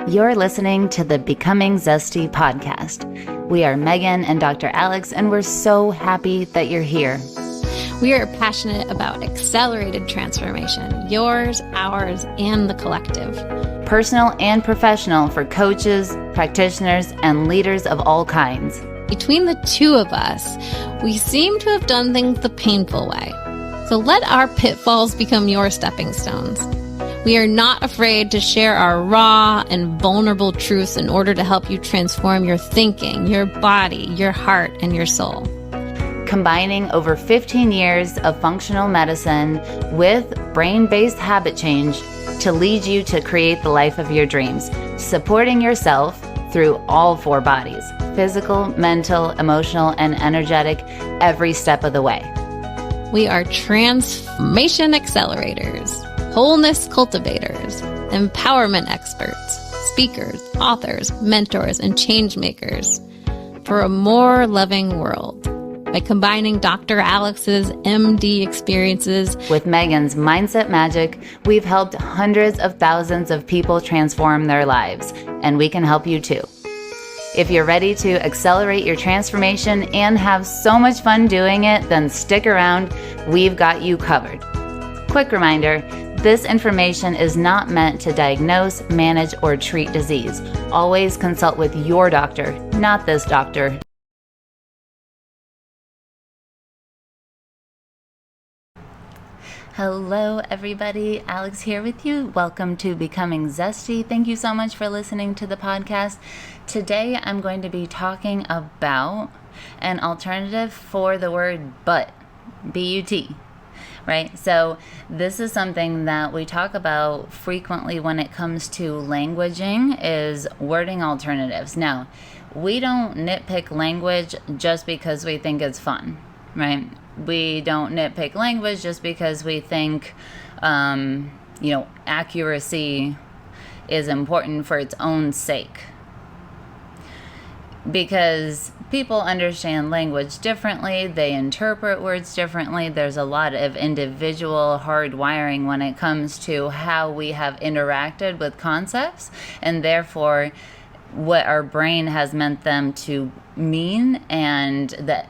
You're listening to the Becoming Zesty podcast. We are Megan and Dr. Alex, and we're so happy that you're here. We are passionate about accelerated transformation, yours, ours, and the collective. Personal and professional for coaches, practitioners, and leaders of all kinds. Between the two of us, we seem to have done things the painful way. So let our pitfalls become your stepping stones. We are not afraid to share our raw and vulnerable truths in order to help you transform your thinking, your body, your heart, and your soul. Combining over 15 years of functional medicine with brain-based habit change to lead you to create the life of your dreams, supporting yourself through all four bodies, physical, mental, emotional, and energetic, every step of the way. We are transformation accelerators, wholeness cultivators, empowerment experts, speakers, authors, mentors, and change makers for a more loving world. By combining Dr. Alex's MD experiences with Megan's mindset magic, we've helped hundreds of thousands of people transform their lives, and we can help you too. If you're ready to accelerate your transformation and have so much fun doing it, then stick around. We've got you covered. Quick reminder, this information is not meant to diagnose, manage, or treat disease. Always consult with your doctor, not this doctor. Hello, everybody. Alex here with you. Welcome to Becoming Zesty. Thank you so much for listening to the podcast. Today, I'm going to be talking about an alternative for the word but, B-U-T. Right? So this is something that we talk about frequently when it comes to languaging is wording alternatives. Now, we don't nitpick language just because we think it's fun, right? We don't nitpick language just because we think, accuracy is important for its own sake. Because people understand language differently, they interpret words differently. There's a lot of individual hardwiring when it comes to how we have interacted with concepts, and therefore what our brain has meant them to mean, and that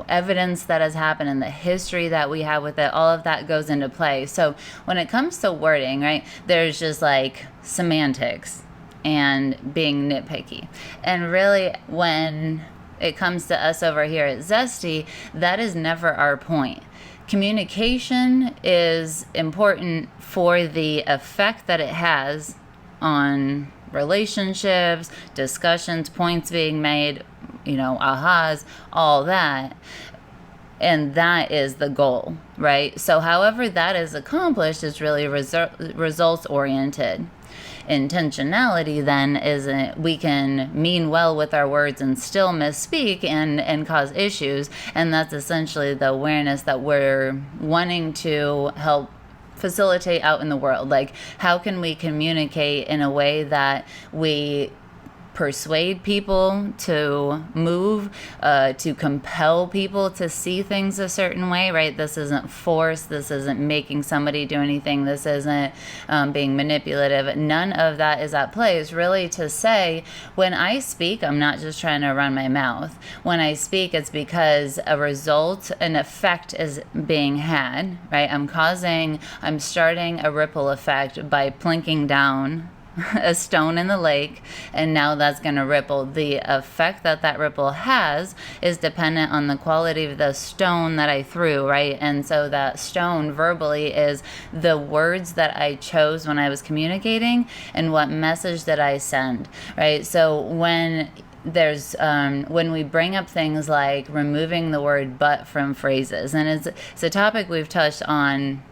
evidence that has happened and the history that we have with it, all of that goes into play. So when it comes to wording, right, there's just like semantics and being nitpicky. And really, when it comes to us over here at Zesty, that is never our point. Communication is important for the effect that it has on relationships, discussions, points being made, ahas, all that. And that is the goal, right? So however that is accomplished is really results oriented. Intentionality then isn't, we can mean well with our words and still misspeak and cause issues. And that's essentially the awareness that we're wanting to help facilitate out in the world. Like, how can we communicate in a way that we persuade people to move, to compel people to see things a certain way, right? This isn't force. This isn't making somebody do anything. This isn't being manipulative. None of that is at play. It's really to say, when I speak, I'm not just trying to run my mouth. When I speak, it's because a result, an effect is being had, right? I'm starting a ripple effect by plinking down a stone in the lake, and now that's going to ripple. The effect that ripple has is dependent on the quality of the stone that I threw, right? And so that stone verbally is the words that I chose when I was communicating and what message that I send, right? So when we bring up things like removing the word but from phrases, and it's a topic we've touched on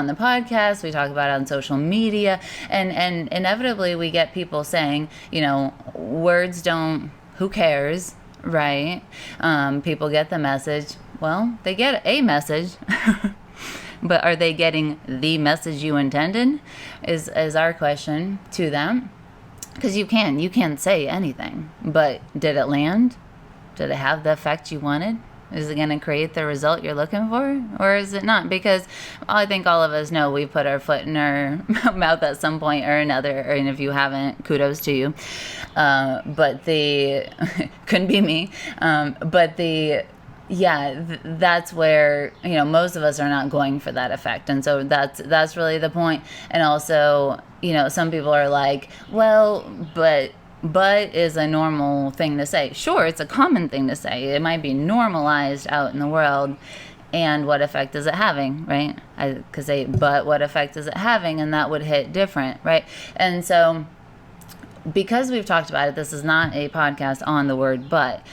the podcast, we talk about it on social media, and inevitably we get people saying, words don't, who cares, right? People get the message. Well, they get a message, but are they getting the message you intended is our question to them. Because you can say anything, but did it land? Did it have the effect you wanted? Is it going to create the result you're looking for, or is it not? Because I think all of us know we put our foot in our mouth at some point or another, and if you haven't, kudos to you. But the couldn't be me. But the that's where, most of us are not going for that effect. And so that's really the point. And also, some people are like, well, but is a normal thing to say. Sure, it's a common thing to say. It might be normalized out in the world. And what effect is it having, right? Because but what effect is it having? And that would hit different, right? And so, because we've talked about it, this is not a podcast on the word but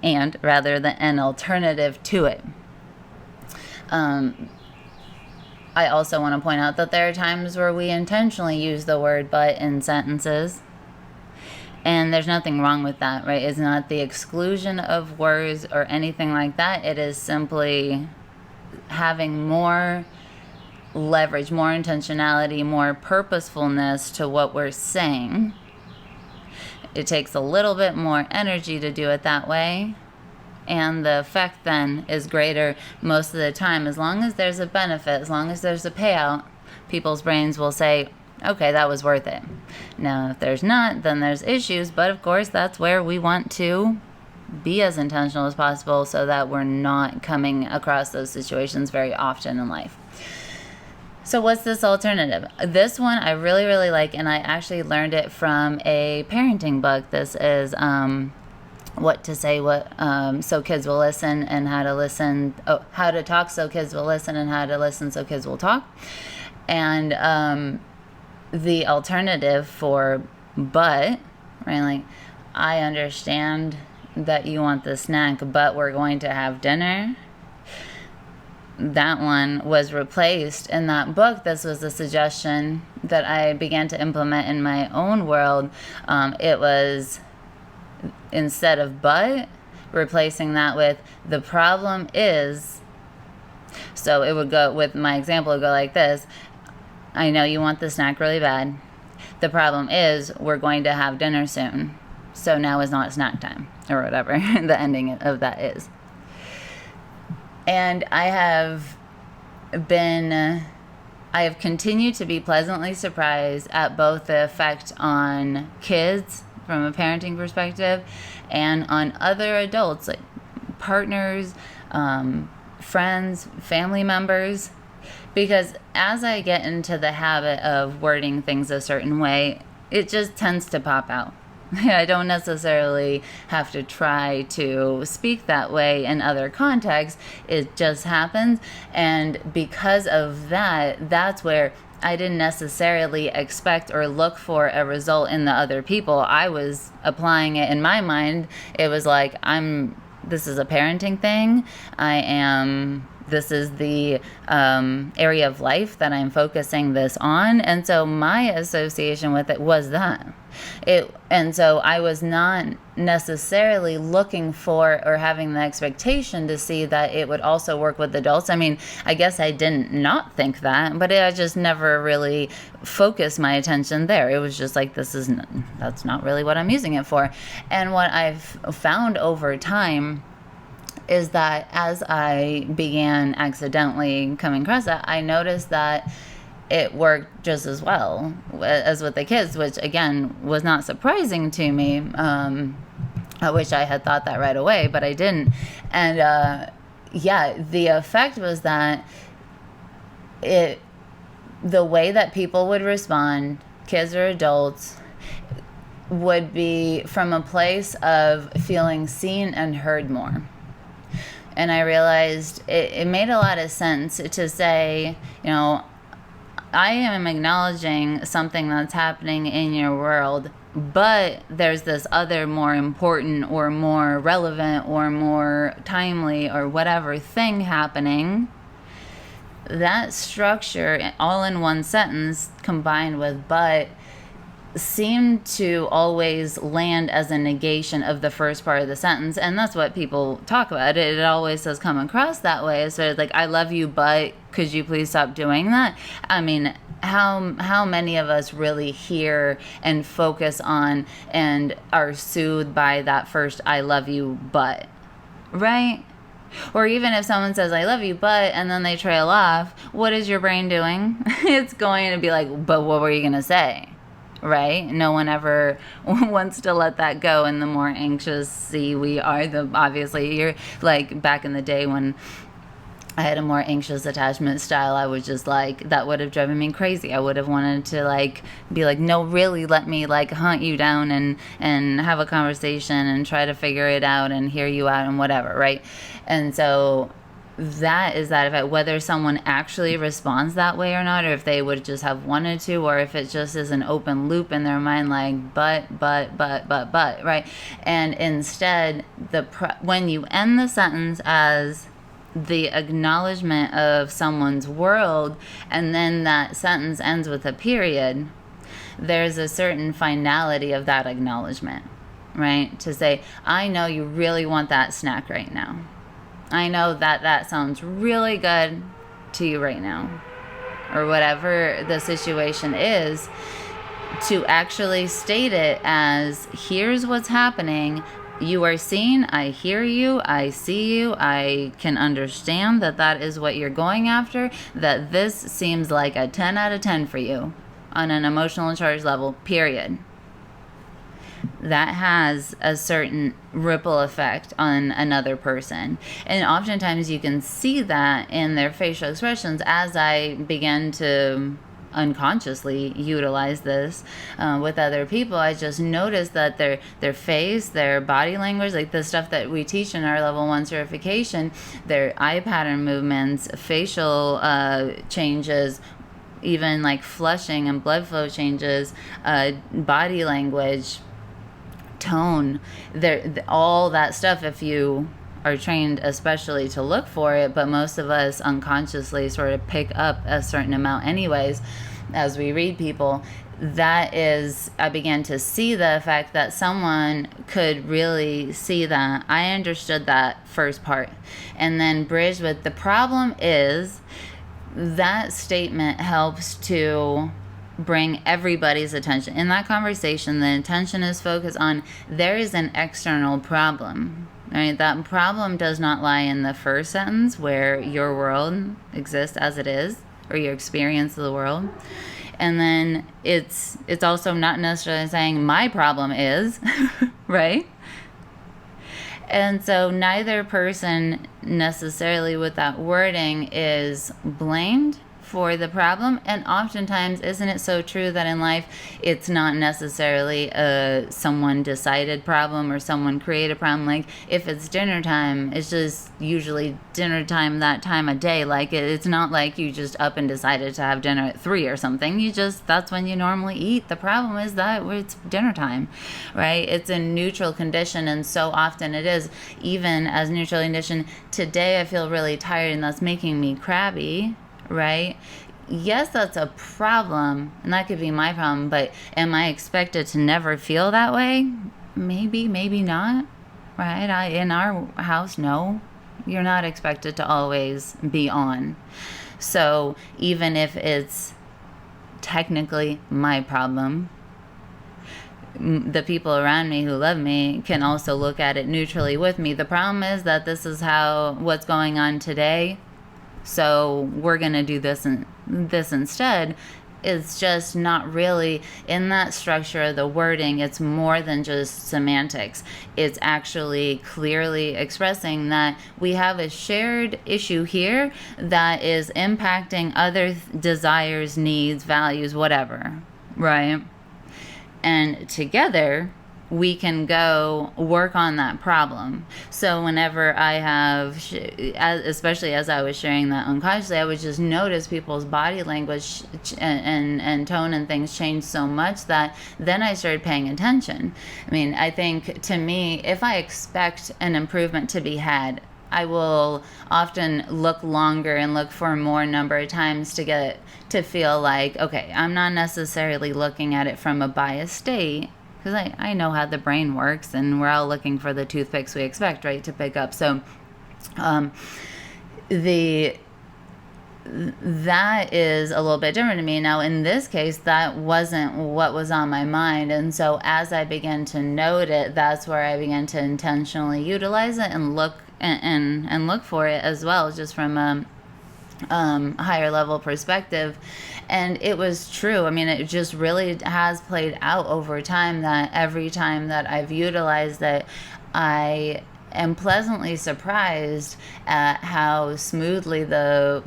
and rather than an alternative to it. I also want to point out that there are times where we intentionally use the word but in sentences. And there's nothing wrong with that, right? It's not the exclusion of words or anything like that. It is simply having more leverage, more intentionality, more purposefulness to what we're saying. It takes a little bit more energy to do it that way. And the effect then is greater most of the time. As long as there's a benefit, as long as there's a payout, people's brains will say, okay, that was worth it. Now, if there's not, then there's issues. But of course, that's where we want to be as intentional as possible so that we're not coming across those situations very often in life. So what's this alternative? This one I really, really like, and I actually learned it from a parenting book. This is What to Say, So Kids Will Listen, and How to Listen. How to Talk So Kids Will Listen, and How to Listen So Kids Will Talk. And the alternative for but, right? Like, I understand that you want the snack, but we're going to have dinner. That one was replaced in that book. This was a suggestion that I began to implement in my own world. It was, instead of but, replacing that with the problem is. So it would go, with my example, it would go like this. I know you want the snack really bad. The problem is we're going to have dinner soon. So now is not snack time, or whatever the ending of that is. And I have continued to be pleasantly surprised at both the effect on kids from a parenting perspective and on other adults, like partners, friends, family members. Because as I get into the habit of wording things a certain way, it just tends to pop out. I don't necessarily have to try to speak that way in other contexts. It just happens. And because of that, that's where I didn't necessarily expect or look for a result in the other people. I was applying it in my mind. It was like, this is a parenting thing. This is the area of life that I'm focusing this on. And so my association with it was that. And so I was not necessarily looking for or having the expectation to see that it would also work with adults. I mean, I guess I didn't not think that, but I just never really focused my attention there. It was just like, that's not really what I'm using it for. And what I've found over time is that as I began accidentally coming across that, I noticed that it worked just as well as with the kids, which again was not surprising to me. I wish I had thought that right away, but I didn't. And the effect was that the way that people would respond, kids or adults, would be from a place of feeling seen and heard more. And I realized it made a lot of sense to say, I am acknowledging something that's happening in your world, but there's this other more important or more relevant or more timely or whatever thing happening. That structure, all in one sentence, combined with but, seemed to always land as a negation of the first part of the sentence. And that's what people talk about. It always does come across that way. So it's like, I love you, but could you please stop doing that? I mean, how many of us really hear and focus on and are soothed by that first I love you, but, right? Or even if someone says, I love you, but, and then they trail off, what is your brain doing? It's going to be like, but what were you going to say? Right? No one ever wants to let that go. And the more anxious we are, the obviously you're like back in the day when I had a more anxious attachment style, I was just like, that would have driven me crazy. I would have wanted to like be like, no, really, let me like hunt you down and have a conversation and try to figure it out and hear you out and whatever, right? And so that is that effect, whether someone actually responds that way or not, or if they would just have wanted to, or if it just is an open loop in their mind, like, but, right? And instead, when you end the sentence as the acknowledgement of someone's world, and then that sentence ends with a period, there's a certain finality of that acknowledgement, right? To say, I know you really want that snack right now. I know that sounds really good to you right now, or whatever the situation is, to actually state it as, here's what's happening. You are seen, I hear you, I see you, I can understand that is what you're going after, that this seems like a 10 out of 10 for you on an emotional charge level, period. That has a certain ripple effect on another person. And oftentimes you can see that in their facial expressions. As I began to unconsciously utilize this with other people, I just noticed that their face, their body language, like the stuff that we teach in our level 1 certification, their eye pattern movements, facial changes, even like flushing and blood flow changes, body language, tone, all that stuff, if you are trained especially to look for it, but most of us unconsciously sort of pick up a certain amount anyways as we read people. That is, I began to see the fact that someone could really see that. I understood that first part, and then bridged with the problem is that statement helps to bring everybody's attention. In that conversation, the intention is focused on there is an external problem. Right? That problem does not lie in the first sentence where your world exists as it is, or your experience of the world. And then it's also not necessarily saying my problem is, right? And so neither person necessarily with that wording is blamed for the problem. And oftentimes, isn't it so true that in life it's not necessarily a someone decided problem or someone created problem? Like if it's dinner time, it's just usually dinner time that time of day. Like it's not like you just up and decided to have dinner at 3 or something. That's when you normally eat. The problem is that it's dinner time, right? It's a neutral condition, and so often it is. Even as neutral condition, today I feel really tired and that's making me crabby, right? Yes, that's a problem, and that could be my problem, but am I expected to never feel that way? Maybe, maybe not, right? In our house, no. You're not expected to always be on. So even if it's technically my problem, the people around me who love me can also look at it neutrally with me. The problem is that this is what's going on today, so we're going to do this instead. It's just not really in that structure of the wording. It's more than just semantics. It's actually clearly expressing that we have a shared issue here that is impacting other desires, needs, values, whatever, right? And together we can go work on that problem. So whenever I have, especially as I was sharing that unconsciously, I would just notice people's body language and tone and things change so much that then I started paying attention. I mean, I think to me, if I expect an improvement to be had, I will often look longer and look for more number of times to feel like, okay, I'm not necessarily looking at it from a biased state, because I know how the brain works, and we're all looking for the toothpicks we expect, right, to pick up. So that is a little bit different to me. Now, in this case, that wasn't what was on my mind. And so as I began to note it, that's where I began to intentionally utilize it and look and look for it as well, just from a higher level perspective. And it was true. I mean, it just really has played out over time that every time that I've utilized it, I am pleasantly surprised at how smoothly the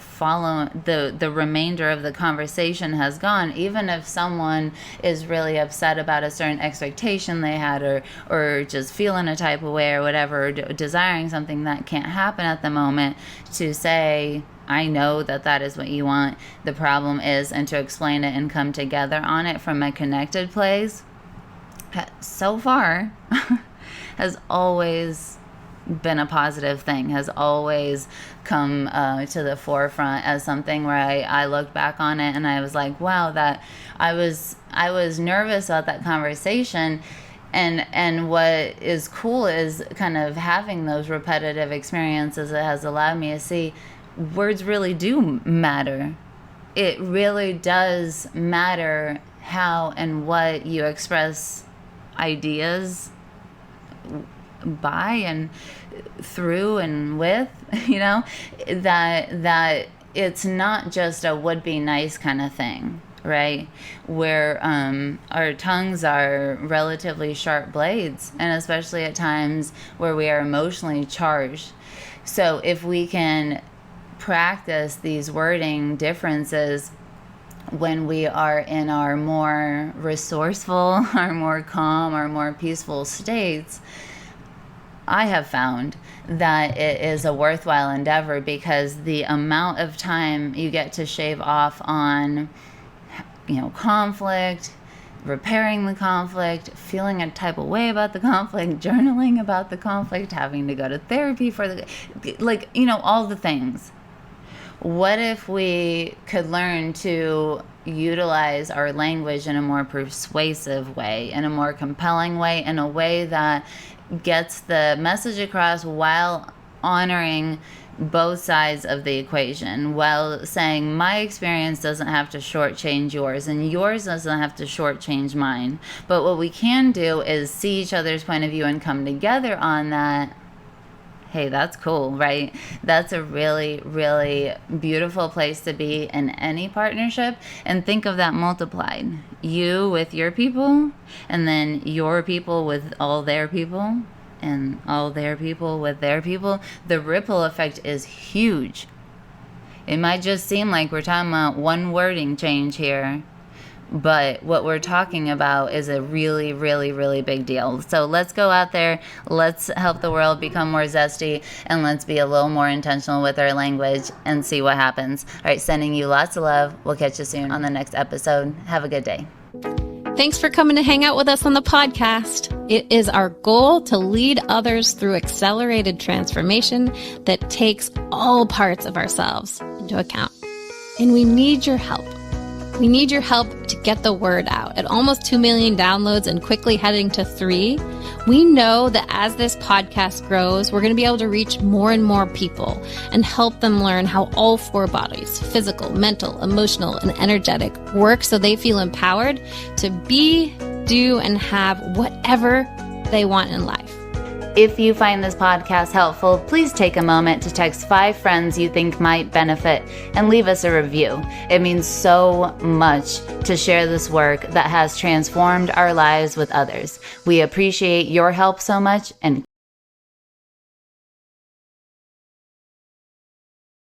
remainder of the conversation has gone. Even if someone is really upset about a certain expectation they had, or just feeling a type of way or whatever, or desiring something that can't happen at the moment, to say, I know that is what you want, the problem is, and to explain it and come together on it from a connected place, so far has always been a positive thing, has always come to the forefront as something where I look back on it and I was like, wow, that I was nervous about that conversation. And what is cool is kind of having those repetitive experiences. It has allowed me to see words really do matter. It really does matter how and what you express ideas by and through and with, that it's not just a would be nice kind of thing, right? Where our tongues are relatively sharp blades, and especially at times where we are emotionally charged. So if we can practice these wording differences when we are in our more resourceful, our more calm, our more peaceful states, I have found that it is a worthwhile endeavor, because the amount of time you get to shave off on, conflict, repairing the conflict, feeling a type of way about the conflict, journaling about the conflict, having to go to therapy for all the things. What if we could learn to utilize our language in a more persuasive way, in a more compelling way, in a way that gets the message across while honoring both sides of the equation, while saying my experience doesn't have to shortchange yours and yours doesn't have to shortchange mine. But what we can do is see each other's point of view and come together on that. Hey, that's cool, right? That's a really, really beautiful place to be in any partnership. And think of that multiplied. You with your people, and then your people with all their people, and all their people with their people. The ripple effect is huge. It might just seem like we're talking about one wording change here, but what we're talking about is a really, really, really big deal. So let's go out there, let's help the world become more zesty, and let's be a little more intentional with our language and see what happens. All right, sending you lots of love. We'll catch you soon on the next episode. Have a good day. Thanks for coming to hang out with us on the podcast. It is our goal to lead others through accelerated transformation that takes all parts of ourselves into account. And we need your help. We need your help to get the word out. At almost 2 million downloads and quickly heading to 3, we know that as this podcast grows, we're going to be able to reach more and more people and help them learn how all 4 bodies, physical, mental, emotional, and energetic, work so they feel empowered to be, do, and have whatever they want in life. If you find this podcast helpful, please take a moment to text 5 friends you think might benefit and leave us a review. It means so much to share this work that has transformed our lives with others. We appreciate your help so much, and